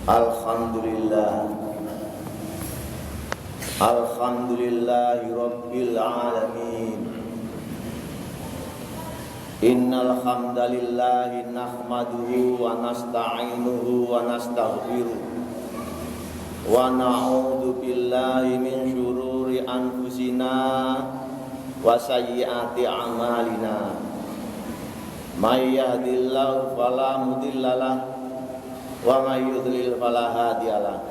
Alhamdulillah. Alhamdulillahi Rabbil Alamin. Innal hamdalillahi nahmaduhu wa nasta'inuhu wa nastaghfiruh wa na'udzu billahi min syururi anfusina wa sayyiati a'malina. May yahdihillahu fala mudhillalah wa may yudlil fala hadiyalah.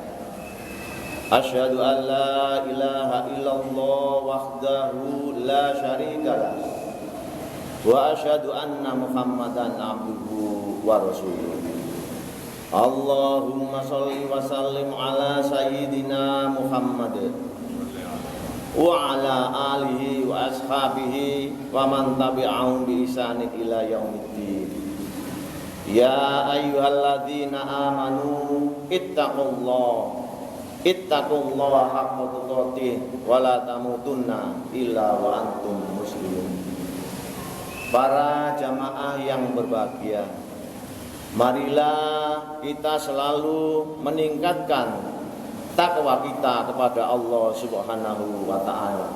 Asyhadu an la ilaha illallah wahdahu la syarikalah wa asyhadu anna Muhammadan abduhu wa rasuluh. Allahumma shalli wa sallim ala sayyidina Muhammad wa ala alihi wa ashabihi wa man tabi'ahum bi ihsanin ila yaumiddin. Ya ayyuhalladzina amanu ittaqullaha haqqa tuqatih wa la tamutunna illa wa antum muslimun. Para jamaah yang berbahagia, marilah kita selalu meningkatkan takwa kita kepada Allah Subhanahu wa ta'ala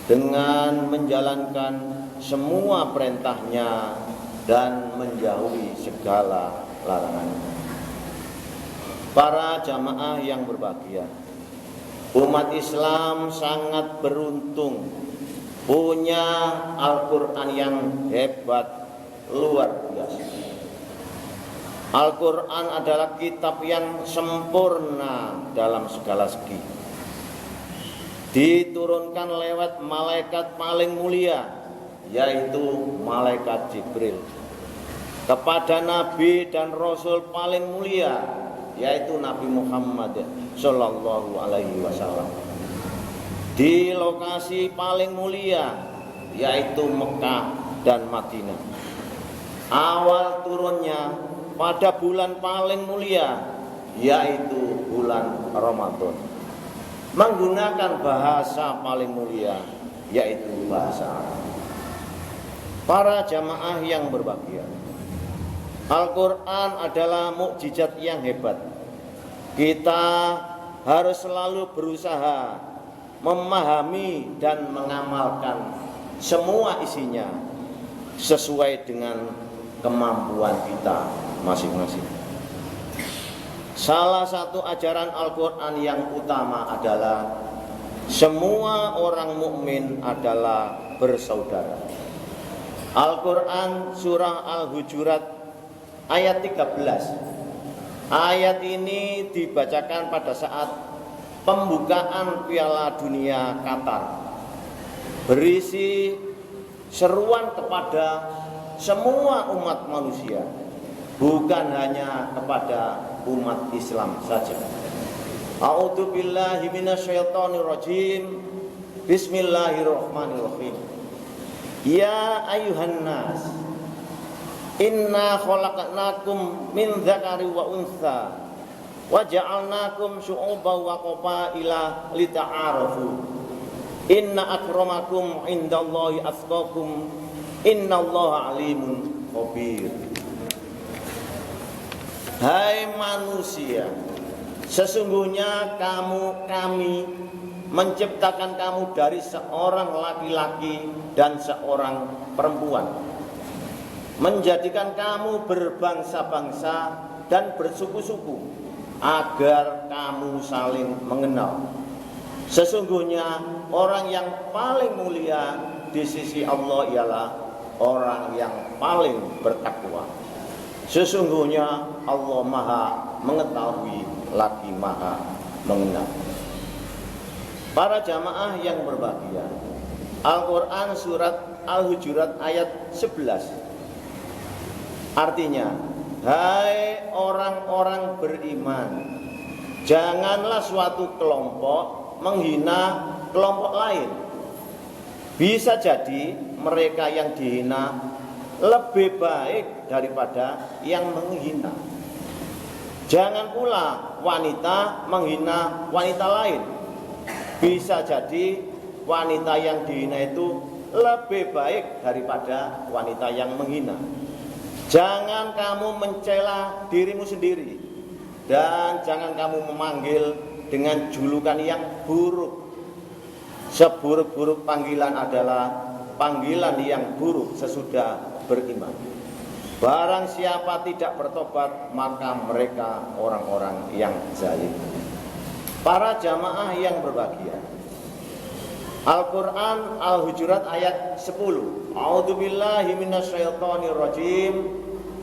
dengan menjalankan semua perintahnya dan menjauhi segala larangannya. Para jamaah yang berbahagia, umat Islam sangat beruntung punya Al-Quran yang hebat, luar biasa. Al-Quran adalah kitab yang sempurna dalam segala segi. Diturunkan lewat malaikat paling mulia, yaitu malaikat Jibril, kepada Nabi dan Rasul paling mulia, yaitu Nabi Muhammad Sallallahu Alaihi Wasallam, di lokasi paling mulia, yaitu Mekah dan Madinah. Awal turunnya pada bulan paling mulia, yaitu bulan Ramadan, menggunakan bahasa paling mulia, yaitu bahasa Arab. Para jamaah yang berbahagia, Al-Quran adalah mukjizat yang hebat. Kita harus selalu berusaha memahami dan mengamalkan semua isinya sesuai dengan kemampuan kita masing-masing. Salah satu ajaran Al-Quran yang utama adalah semua orang mukmin adalah bersaudara. Al-Quran surah Al-Hujurat ayat 13. Ayat ini dibacakan pada saat pembukaan Piala Dunia Qatar, berisi seruan kepada semua umat manusia, bukan hanya kepada umat Islam saja. A'udzu billahi minasyaitonir rajim. Bismillahirrahmanirrahim. Ya ayuhan nas, inna khalaqnakum min dzakari wa untha wa ja'alnakum syu'uban wa qabaila lita'arafu. Inna akramakum indallahi atqakum, innallaha alimun khabir. Hai manusia, sesungguhnya kami menciptakan kamu dari seorang laki-laki dan seorang perempuan, menjadikan kamu berbangsa-bangsa dan bersuku-suku agar kamu saling mengenal. Sesungguhnya orang yang paling mulia di sisi Allah ialah orang yang paling bertakwa. Sesungguhnya Allah Maha mengetahui lagi Maha mengenal. Para jamaah yang berbahagia, Al-Quran surat Al-Hujurat ayat 11. Artinya, hai orang-orang beriman, janganlah suatu kelompok menghina kelompok lain. Bisa jadi mereka yang dihina lebih baik daripada yang menghina. Jangan pula wanita menghina wanita lain. Bisa jadi wanita yang dihina itu lebih baik daripada wanita yang menghina. Jangan kamu mencela dirimu sendiri dan jangan kamu memanggil dengan julukan yang buruk. Seburuk-buruk panggilan adalah panggilan yang buruk sesudah beriman. Barang siapa tidak bertobat, maka mereka orang-orang yang zalim. Para jamaah yang berbahagia, Al-Quran Al-Hujurat ayat 10. A'udzubillahi minasyaitonirrajim.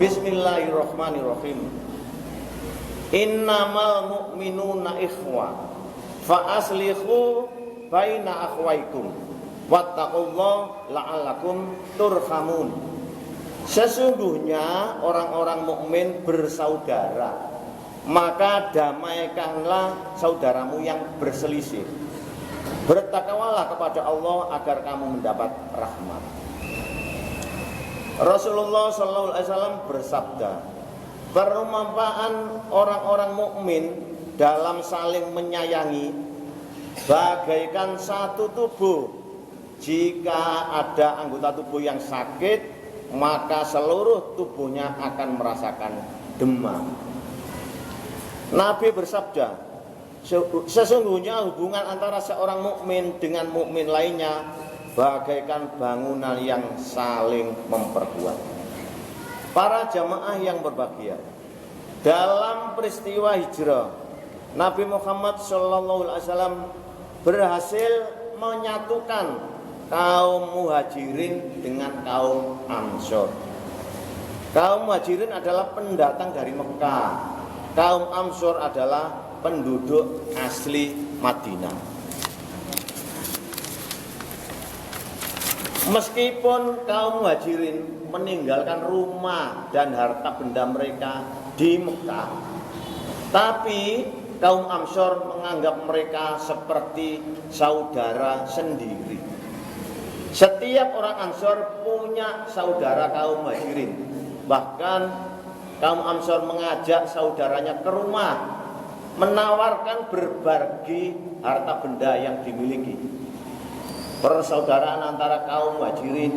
Bismillahirrahmanirrahim. Innamal mu'minuna ikhwah fa aslihu baina akhwaikum wattaqullaha la'allakum turhamun. Sesungguhnya orang-orang mukmin bersaudara, maka damaikanlah saudaramu yang berselisih. Bertakwalah kepada Allah agar kamu mendapat rahmat. Rasulullah SAW bersabda, perumpamaan orang-orang mukmin dalam saling menyayangi bagaikan satu tubuh. Jika ada anggota tubuh yang sakit, maka seluruh tubuhnya akan merasakan demam. Nabi bersabda, sesungguhnya hubungan antara seorang mukmin dengan mukmin lainnya bagaikan bangunan yang saling memperkuat. Para jamaah yang berbahagia, dalam peristiwa hijrah, Nabi Muhammad SAW berhasil menyatukan kaum muhajirin dengan kaum ansor. Kaum muhajirin adalah pendatang dari Mekah, kaum ansor adalah penduduk asli Madinah. Meskipun kaum muhajirin meninggalkan rumah dan harta benda mereka di Mekah, tapi kaum ansor menganggap mereka seperti saudara sendiri. Setiap orang Ansor punya saudara kaum Muhajirin. Bahkan kaum Ansor mengajak saudaranya ke rumah, menawarkan berbagi harta benda yang dimiliki. Persaudaraan antara kaum Muhajirin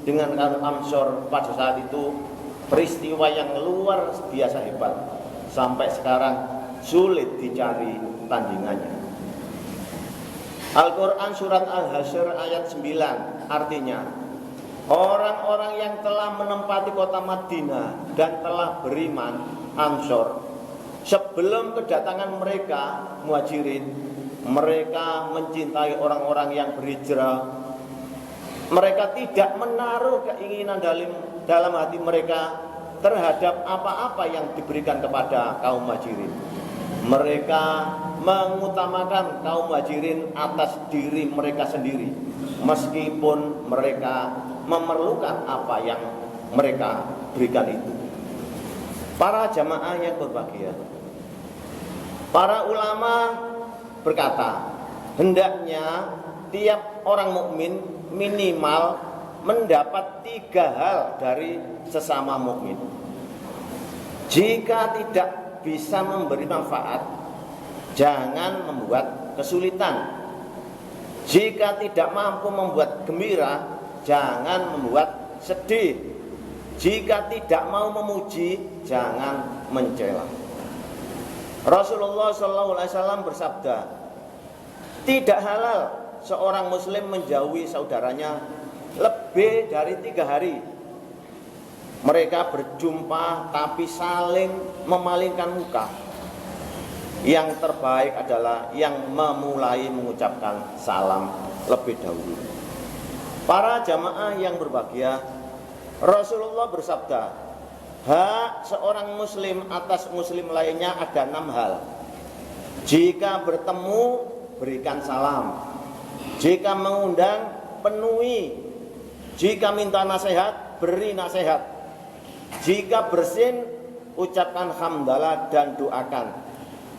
dengan kaum Ansor pada saat itu peristiwa yang luar biasa hebat. Sampai sekarang sulit dicari tandingannya. Al-Quran surat Al-Hasyr ayat 9 artinya, orang-orang yang telah menempati kota Madinah dan telah beriman, Ansor, sebelum kedatangan mereka, Muhajirin, mereka mencintai orang-orang yang berhijrah. Mereka tidak menaruh keinginan dalam hati mereka terhadap apa-apa yang diberikan kepada kaum Muhajirin. Mereka mengutamakan kaum Muhajirin atas diri mereka sendiri, meskipun mereka memerlukan apa yang mereka berikan itu. Para jamaah yang berbahagia, para ulama berkata, hendaknya tiap orang mukmin minimal mendapat 3 hal dari sesama mukmin. Jika tidak bisa memberi manfaat, jangan membuat kesulitan. Jika tidak mampu membuat gembira, jangan membuat sedih. Jika tidak mau memuji, jangan mencela. Rasulullah SAW bersabda, tidak halal seorang muslim menjauhi saudaranya lebih dari 3 hari. Mereka berjumpa tapi saling memalingkan muka. Yang terbaik adalah yang memulai mengucapkan salam lebih dahulu. Para jamaah yang berbahagia, Rasulullah bersabda, hak seorang muslim atas muslim lainnya ada 6 hal. Jika bertemu, berikan salam. Jika mengundang, penuhi. Jika minta nasihat, beri nasihat. Jika bersin, ucapkan hamdalah dan doakan.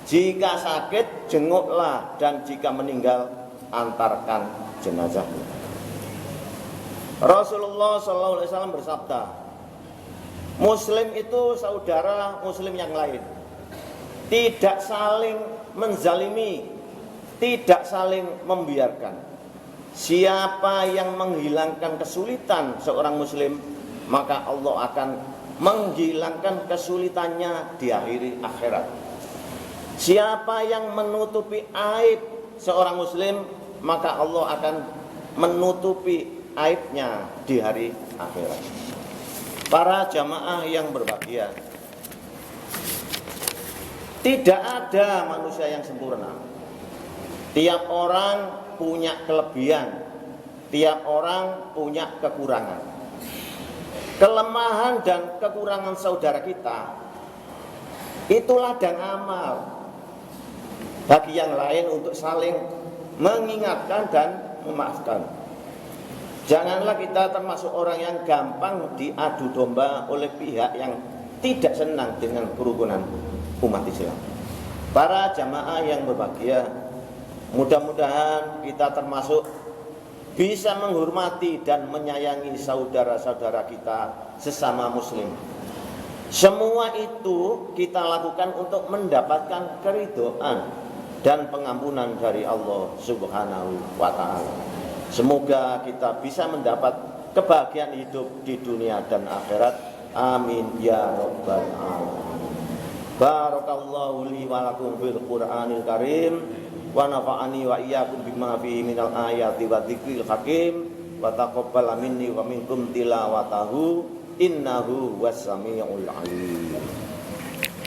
Jika sakit, jenguklah, dan jika meninggal, antarkan jenazahnya. Rasulullah SAW bersabda, muslim itu saudara muslim yang lain, tidak saling menzalimi, tidak saling membiarkan. Siapa yang menghilangkan kesulitan seorang muslim, maka Allah akan menghilangkan kesulitannya di akhirat. Siapa yang menutupi aib seorang muslim, maka Allah akan menutupi aibnya di hari akhirat. Para jamaah yang berbahagia, tidak ada manusia yang sempurna. Tiap orang punya kelebihan, tiap orang punya kekurangan. Kelemahan dan kekurangan saudara kita itu ladang amal bagi yang lain untuk saling mengingatkan dan memaafkan. Janganlah kita termasuk orang yang gampang diadu domba oleh pihak yang tidak senang dengan kerukunan umat Islam. Para jamaah yang berbahagia, mudah-mudahan kita termasuk bisa menghormati dan menyayangi saudara-saudara kita sesama muslim. Semua itu kita lakukan untuk mendapatkan keridhaan dan pengampunan dari Allah Subhanahu wa ta'ala. Semoga kita bisa mendapat kebahagiaan hidup di dunia dan akhirat. Amin ya rabbal alamin. Barakallahu li wa lakum fil Qur'anil Karim wa nafa'ani wa iyyakum bima fihi minal ayati wa dzikril hakim wa taqabbal minni wa minkum tilawatahu innahu was samiul alim.